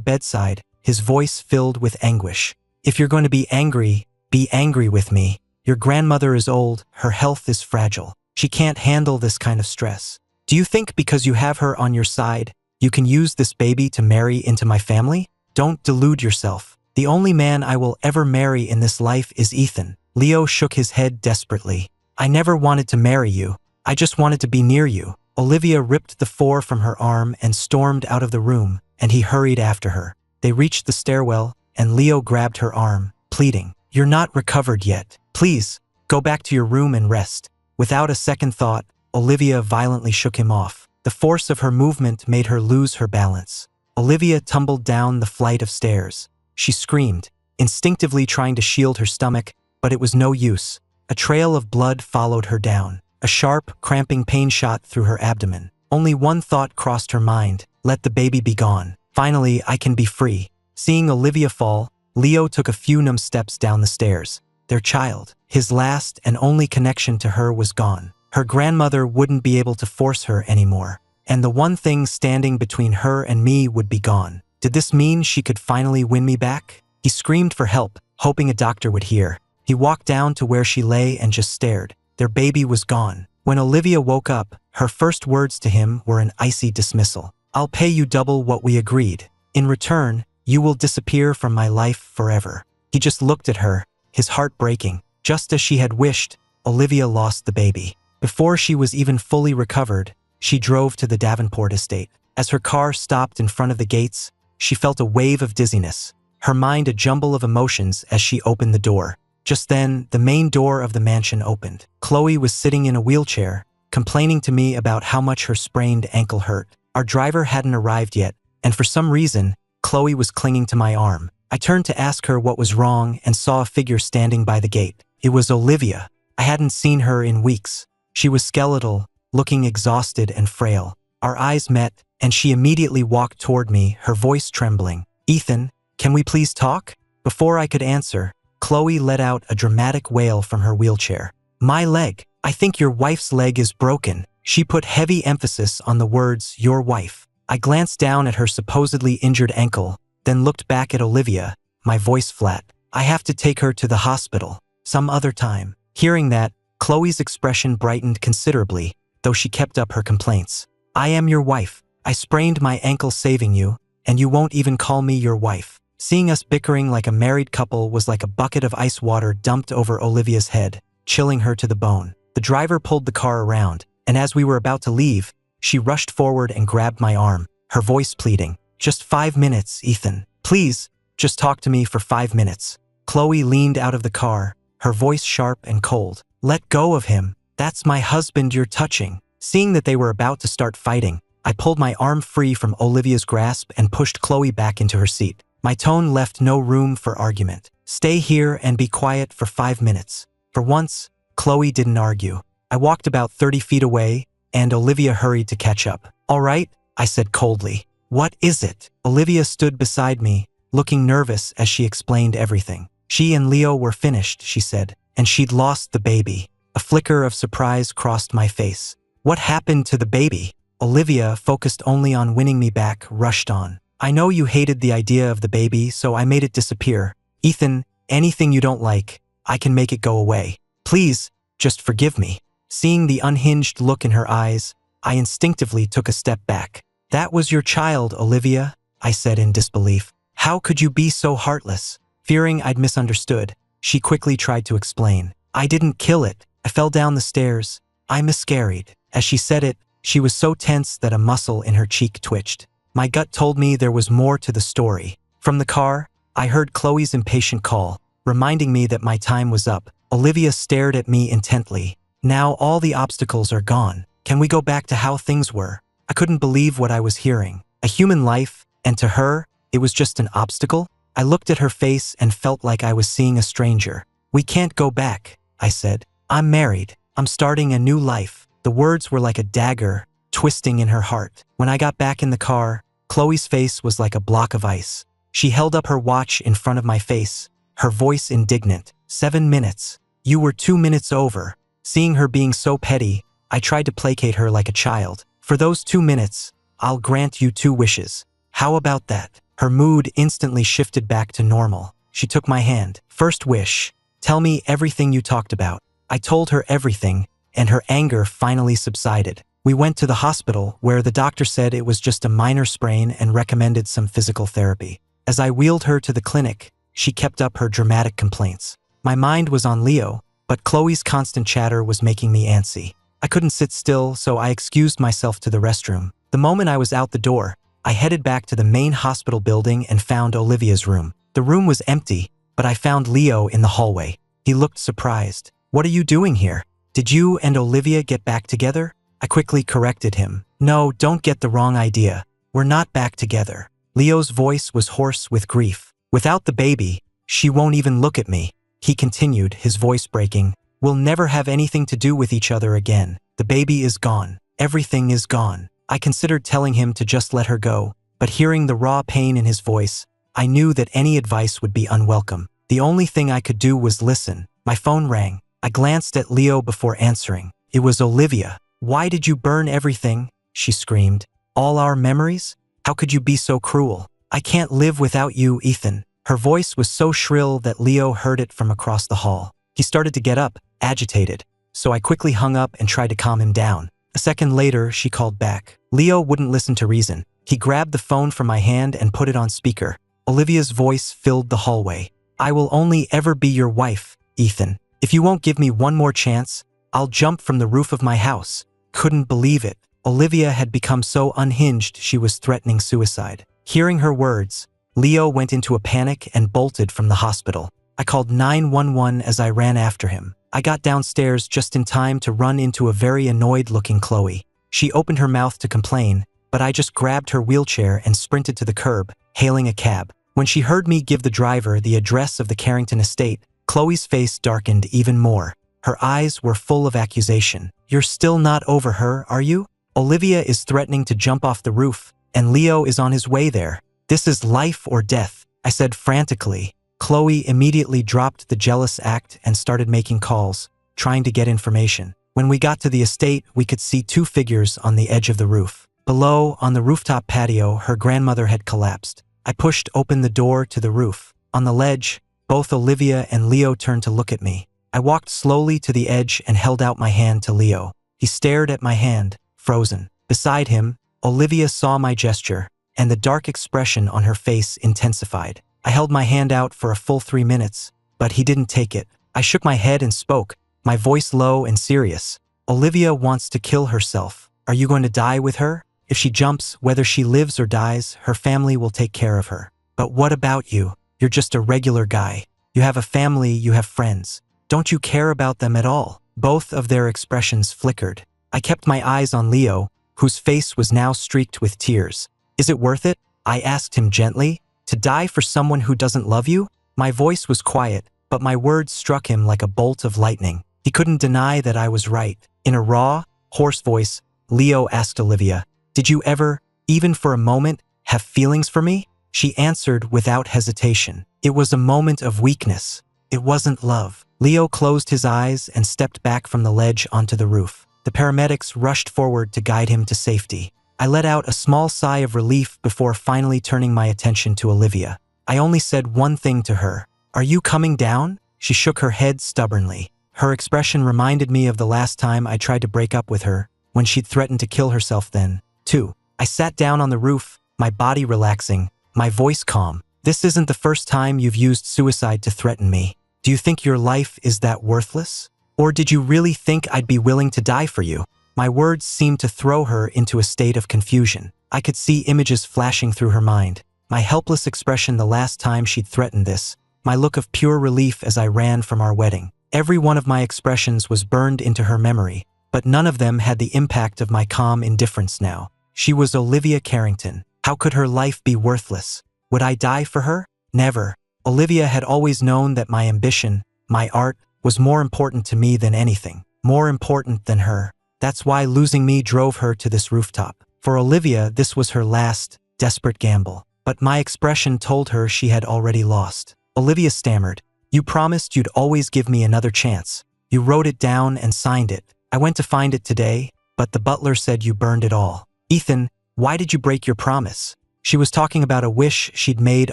bedside, his voice filled with anguish. "If you're going to be angry with me. Your grandmother is old, her health is fragile. She can't handle this kind of stress. Do you think because you have her on your side, you can use this baby to marry into my family? Don't delude yourself. The only man I will ever marry in this life is Ethan." Leo shook his head desperately. "I never wanted to marry you. I just wanted to be near you." Olivia ripped the four from her arm and stormed out of the room, and he hurried after her. They reached the stairwell, and Leo grabbed her arm, pleading, "You're not recovered yet. Please, go back to your room and rest." Without a second thought, Olivia violently shook him off. The force of her movement made her lose her balance. Olivia tumbled down the flight of stairs. She screamed, instinctively trying to shield her stomach, but it was no use. A trail of blood followed her down. A sharp, cramping pain shot through her abdomen. Only one thought crossed her mind: let the baby be gone. Finally, I can be free. Seeing Olivia fall, Leo took a few numb steps down the stairs. Their child, his last and only connection to her, was gone. Her grandmother wouldn't be able to force her anymore. And the one thing standing between her and me would be gone. Did this mean she could finally win me back? He screamed for help, hoping a doctor would hear. He walked down to where she lay and just stared. Their baby was gone. When Olivia woke up, her first words to him were an icy dismissal. "I'll pay you double what we agreed. In return, you will disappear from my life forever." He just looked at her, his heart breaking. Just as she had wished, Olivia lost the baby. Before she was even fully recovered, she drove to the Davenport estate. As her car stopped in front of the gates, she felt a wave of dizziness, her mind a jumble of emotions as she opened the door. Just then, the main door of the mansion opened. Chloe was sitting in a wheelchair, complaining to me about how much her sprained ankle hurt. Our driver hadn't arrived yet, and for some reason, Chloe was clinging to my arm. I turned to ask her what was wrong and saw a figure standing by the gate. It was Olivia. I hadn't seen her in weeks. She was skeletal, looking exhausted and frail. Our eyes met, and she immediately walked toward me, her voice trembling. "Ethan, can we please talk?" Before I could answer, Chloe let out a dramatic wail from her wheelchair. "My leg. I think your wife's leg is broken." She put heavy emphasis on the words, "your wife." I glanced down at her supposedly injured ankle, then looked back at Olivia, my voice flat. "I have to take her to the hospital. Some other time." Hearing that, Chloe's expression brightened considerably, though she kept up her complaints. "I am your wife. I sprained my ankle saving you, and you won't even call me your wife." Seeing us bickering like a married couple was like a bucket of ice water dumped over Olivia's head, chilling her to the bone. The driver pulled the car around, and as we were about to leave, she rushed forward and grabbed my arm, her voice pleading, "Just 5 minutes, Ethan. Please, just talk to me for 5 minutes." Chloe leaned out of the car, her voice sharp and cold. "Let go of him. That's my husband you're touching." Seeing that they were about to start fighting, I pulled my arm free from Olivia's grasp and pushed Chloe back into her seat. My tone left no room for argument. "Stay here and be quiet for 5 minutes. For once, Chloe didn't argue. I walked about 30 feet away, and Olivia hurried to catch up. "All right," I said coldly. "What is it?" Olivia stood beside me, looking nervous as she explained everything. She and Leo were finished, she said, and she'd lost the baby. A flicker of surprise crossed my face. "What happened to the baby?" Olivia, focused only on winning me back, rushed on. "I know you hated the idea of the baby, so I made it disappear. Ethan, anything you don't like, I can make it go away. Please, just forgive me." Seeing the unhinged look in her eyes, I instinctively took a step back. "That was your child, Olivia," I said in disbelief. "How could you be so heartless?" Fearing I'd misunderstood, she quickly tried to explain. "I didn't kill it. I fell down the stairs. I miscarried." As she said it, she was so tense that a muscle in her cheek twitched. My gut told me there was more to the story. From the car, I heard Chloe's impatient call, reminding me that my time was up. Olivia stared at me intently. Now all the obstacles are gone. Can we go back to how things were? I couldn't believe what I was hearing. A human life, and to her, it was just an obstacle? I looked at her face and felt like I was seeing a stranger. We can't go back, I said. I'm married. I'm starting a new life. The words were like a dagger, twisting in her heart. When I got back in the car, Chloe's face was like a block of ice. She held up her watch in front of my face, her voice indignant. 7 minutes. You were 2 minutes over. Seeing her being so petty, I tried to placate her like a child. For those 2 minutes, I'll grant you 2 wishes. How about that? Her mood instantly shifted back to normal. She took my hand. First wish. Tell me everything you talked about. I told her everything, and her anger finally subsided. We went to the hospital, where the doctor said it was just a minor sprain and recommended some physical therapy. As I wheeled her to the clinic, she kept up her dramatic complaints. My mind was on Leo, but Chloe's constant chatter was making me antsy. I couldn't sit still, so I excused myself to the restroom. The moment I was out the door, I headed back to the main hospital building and found Olivia's room. The room was empty, but I found Leo in the hallway. He looked surprised. What are you doing here? Did you and Olivia get back together? I quickly corrected him. No, don't get the wrong idea. We're not back together. Leo's voice was hoarse with grief. Without the baby, she won't even look at me. He continued, his voice breaking. We'll never have anything to do with each other again. The baby is gone. Everything is gone. I considered telling him to just let her go, but hearing the raw pain in his voice, I knew that any advice would be unwelcome. The only thing I could do was listen. My phone rang. I glanced at Leo before answering. It was Olivia. Why did you burn everything? She screamed. All our memories? How could you be so cruel? I can't live without you, Ethan. Her voice was so shrill that Leo heard it from across the hall. He started to get up, agitated, so I quickly hung up and tried to calm him down. A second later, she called back. Leo wouldn't listen to reason. He grabbed the phone from my hand and put it on speaker. Olivia's voice filled the hallway. I will only ever be your wife, Ethan. If you won't give me one more chance, I'll jump from the roof of my house. Couldn't believe it. Olivia had become so unhinged she was threatening suicide. Hearing her words, Leo went into a panic and bolted from the hospital. I called 911 as I ran after him. I got downstairs just in time to run into a very annoyed-looking Chloe. She opened her mouth to complain, but I just grabbed her wheelchair and sprinted to the curb, hailing a cab. When she heard me give the driver the address of the Carrington estate, Chloe's face darkened even more. Her eyes were full of accusation. You're still not over her, are you? Olivia is threatening to jump off the roof, and Leo is on his way there. This is life or death, I said frantically. Chloe immediately dropped the jealous act and started making calls, trying to get information. When we got to the estate, we could see 2 figures on the edge of the roof. Below, on the rooftop patio, her grandmother had collapsed. I pushed open the door to the roof. On the ledge, both Olivia and Leo turned to look at me. I walked slowly to the edge and held out my hand to Leo. He stared at my hand, frozen. Beside him, Olivia saw my gesture, and the dark expression on her face intensified. I held my hand out for a full 3 minutes, but he didn't take it. I shook my head and spoke, my voice low and serious. Olivia wants to kill herself. Are you going to die with her? If she jumps, whether she lives or dies, her family will take care of her. But what about you? You're just a regular guy. You have a family, you have friends. Don't you care about them at all? Both of their expressions flickered. I kept my eyes on Leo, whose face was now streaked with tears. Is it worth it? I asked him gently. To die for someone who doesn't love you? My voice was quiet, but my words struck him like a bolt of lightning. He couldn't deny that I was right. In a raw, hoarse voice, Leo asked Olivia, did you ever, even for a moment, have feelings for me? She answered without hesitation. It was a moment of weakness. It wasn't love. Leo closed his eyes and stepped back from the ledge onto the roof. The paramedics rushed forward to guide him to safety. I let out a small sigh of relief before finally turning my attention to Olivia. I only said one thing to her. Are you coming down? She shook her head stubbornly. Her expression reminded me of the last time I tried to break up with her, when she'd threatened to kill herself then, too. I sat down on the roof, my body relaxing, my voice calm. This isn't the first time you've used suicide to threaten me. Do you think your life is that worthless? Or did you really think I'd be willing to die for you? My words seemed to throw her into a state of confusion. I could see images flashing through her mind. My helpless expression the last time she'd threatened this. My look of pure relief as I ran from our wedding. Every one of my expressions was burned into her memory, but none of them had the impact of my calm indifference now. She was Olivia Carrington. How could her life be worthless? Would I die for her? Never. Olivia had always known that my ambition, my art, was more important to me than anything. More important than her. That's why losing me drove her to this rooftop. For Olivia, this was her last, desperate gamble. But my expression told her she had already lost. Olivia stammered, "You promised you'd always give me another chance. You wrote it down and signed it. I went to find it today, but the butler said you burned it all. Ethan, why did you break your promise?" She was talking about a wish she'd made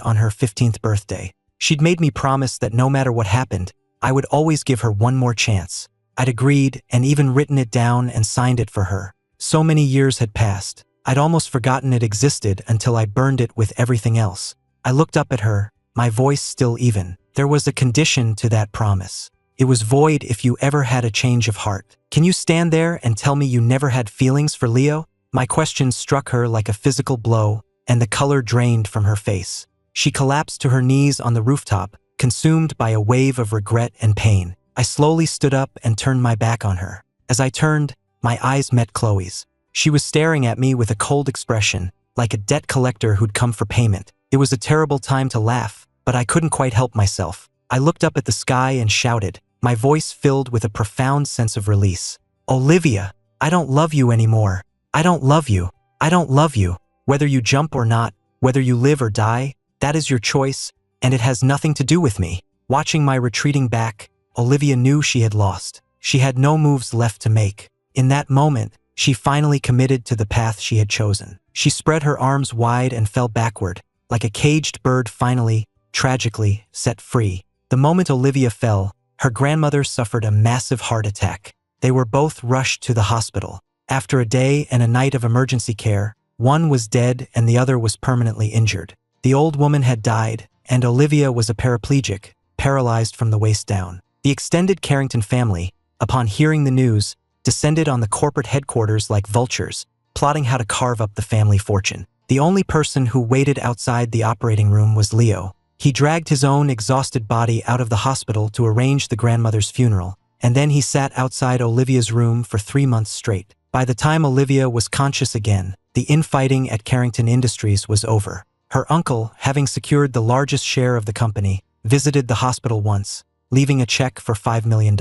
on her 15th birthday. She'd made me promise that no matter what happened, I would always give her one more chance. I'd agreed and even written it down and signed it for her. So many years had passed. I'd almost forgotten it existed until I burned it with everything else. I looked up at her, my voice still even. There was a condition to that promise. It was void if you ever had a change of heart. Can you stand there and tell me you never had feelings for Leo? My question struck her like a physical blow, and the color drained from her face. She collapsed to her knees on the rooftop, consumed by a wave of regret and pain. I slowly stood up and turned my back on her. As I turned, my eyes met Chloe's. She was staring at me with a cold expression, like a debt collector who'd come for payment. It was a terrible time to laugh, but I couldn't quite help myself. I looked up at the sky and shouted, my voice filled with a profound sense of release. "Olivia, I don't love you anymore. I don't love you. I don't love you. Whether you jump or not, whether you live or die, that is your choice, and it has nothing to do with me." Watching my retreating back, Olivia knew she had lost. She had no moves left to make. In that moment, she finally committed to the path she had chosen. She spread her arms wide and fell backward, like a caged bird finally, tragically, set free. The moment Olivia fell, her grandmother suffered a massive heart attack. They were both rushed to the hospital. After a day and a night of emergency care, one was dead and the other was permanently injured. The old woman had died, and Olivia was a paraplegic, paralyzed from the waist down. The extended Carrington family, upon hearing the news, descended on the corporate headquarters like vultures, plotting how to carve up the family fortune. The only person who waited outside the operating room was Leo. He dragged his own exhausted body out of the hospital to arrange the grandmother's funeral, and then he sat outside Olivia's room for 3 months straight. By the time Olivia was conscious again, the infighting at Carrington Industries was over. Her uncle, having secured the largest share of the company, visited the hospital once, leaving a check for $5 million.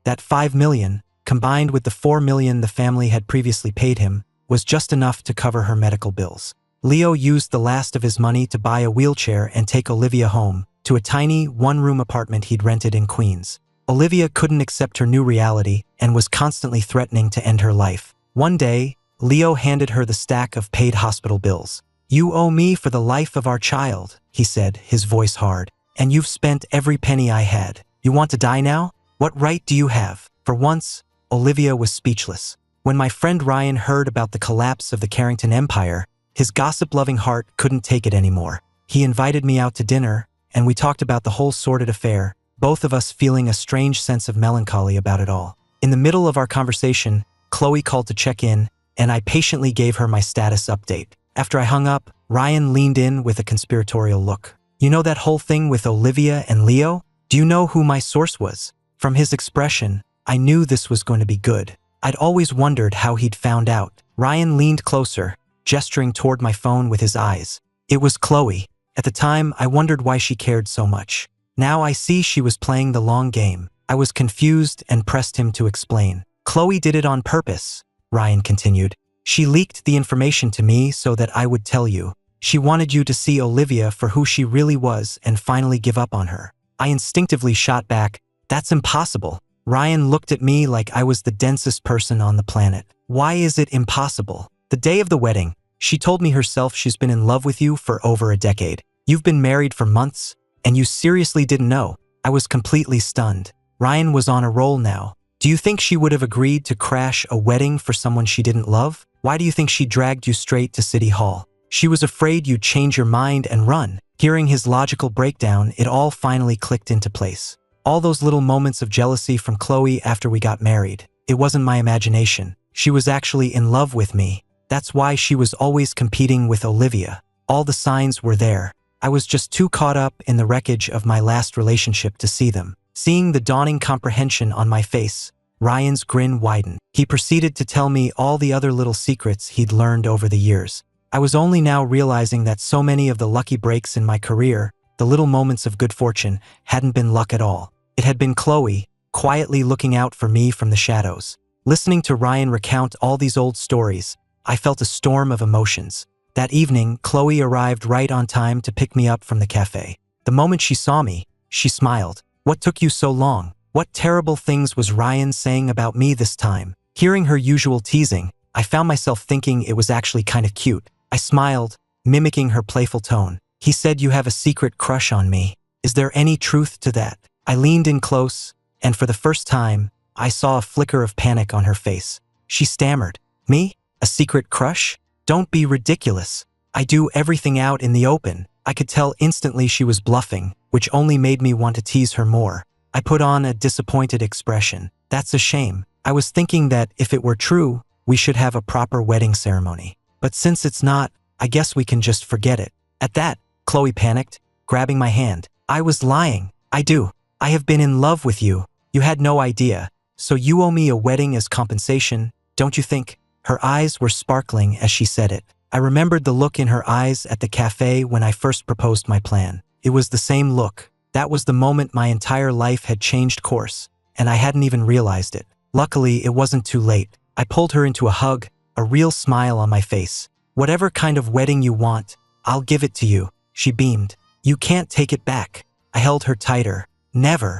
That $5 million, combined with the $4 million the family had previously paid him, was just enough to cover her medical bills. Leo used the last of his money to buy a wheelchair and take Olivia home, to a tiny, one-room apartment he'd rented in Queens. Olivia couldn't accept her new reality and was constantly threatening to end her life. One day, Leo handed her the stack of paid hospital bills. "You owe me for the life of our child," he said, his voice hard. "And you've spent every penny I had. You want to die now? What right do you have?" For once, Olivia was speechless. When my friend Ryan heard about the collapse of the Carrington empire, his gossip-loving heart couldn't take it anymore. He invited me out to dinner, and we talked about the whole sordid affair, both of us feeling a strange sense of melancholy about it all. In the middle of our conversation, Chloe called to check in, and I patiently gave her my status update. After I hung up, Ryan leaned in with a conspiratorial look. "You know that whole thing with Olivia and Leo? Do you know who my source was?" From his expression, I knew this was going to be good. I'd always wondered how he'd found out. Ryan leaned closer, gesturing toward my phone with his eyes. It was Chloe. At the time, I wondered why she cared so much. Now I see she was playing the long game. I was confused and pressed him to explain. "Chloe did it on purpose," Ryan continued. "She leaked the information to me so that I would tell you. She wanted you to see Olivia for who she really was and finally give up on her." I instinctively shot back, "That's impossible." Ryan looked at me like I was the densest person on the planet. "Why is it impossible? The day of the wedding, she told me herself she's been in love with you for over a decade. You've been married for months, and you seriously didn't know." I was completely stunned. Ryan was on a roll now. "Do you think she would have agreed to crash a wedding for someone she didn't love? Why do you think she dragged you straight to City Hall? She was afraid you'd change your mind and run." Hearing his logical breakdown, it all finally clicked into place. All those little moments of jealousy from Chloe after we got married. It wasn't my imagination. She was actually in love with me. That's why she was always competing with Olivia. All the signs were there. I was just too caught up in the wreckage of my last relationship to see them. Seeing the dawning comprehension on my face, Ryan's grin widened. He proceeded to tell me all the other little secrets he'd learned over the years. I was only now realizing that so many of the lucky breaks in my career, the little moments of good fortune, hadn't been luck at all. It had been Chloe, quietly looking out for me from the shadows. Listening to Ryan recount all these old stories, I felt a storm of emotions. That evening, Chloe arrived right on time to pick me up from the cafe. The moment she saw me, she smiled. "What took you so long? What terrible things was Ryan saying about me this time?" Hearing her usual teasing, I found myself thinking it was actually kind of cute. I smiled, mimicking her playful tone. "He said you have a secret crush on me. Is there any truth to that?" I leaned in close, and for the first time, I saw a flicker of panic on her face. She stammered, "Me? A secret crush? Don't be ridiculous. I do everything out in the open." I could tell instantly she was bluffing, which only made me want to tease her more. I put on a disappointed expression. "That's a shame. I was thinking that if it were true, we should have a proper wedding ceremony. But since it's not, I guess we can just forget it." At that, Chloe panicked, grabbing my hand. "I was lying. I do. I have been in love with you. You had no idea. So you owe me a wedding as compensation, don't you think?" Her eyes were sparkling as she said it. I remembered the look in her eyes at the cafe when I first proposed my plan. It was the same look. That was the moment my entire life had changed course, and I hadn't even realized it. Luckily, it wasn't too late. I pulled her into a hug, a real smile on my face. "Whatever kind of wedding you want, I'll give it to you," she beamed. "You can't take it back." I held her tighter. "Never.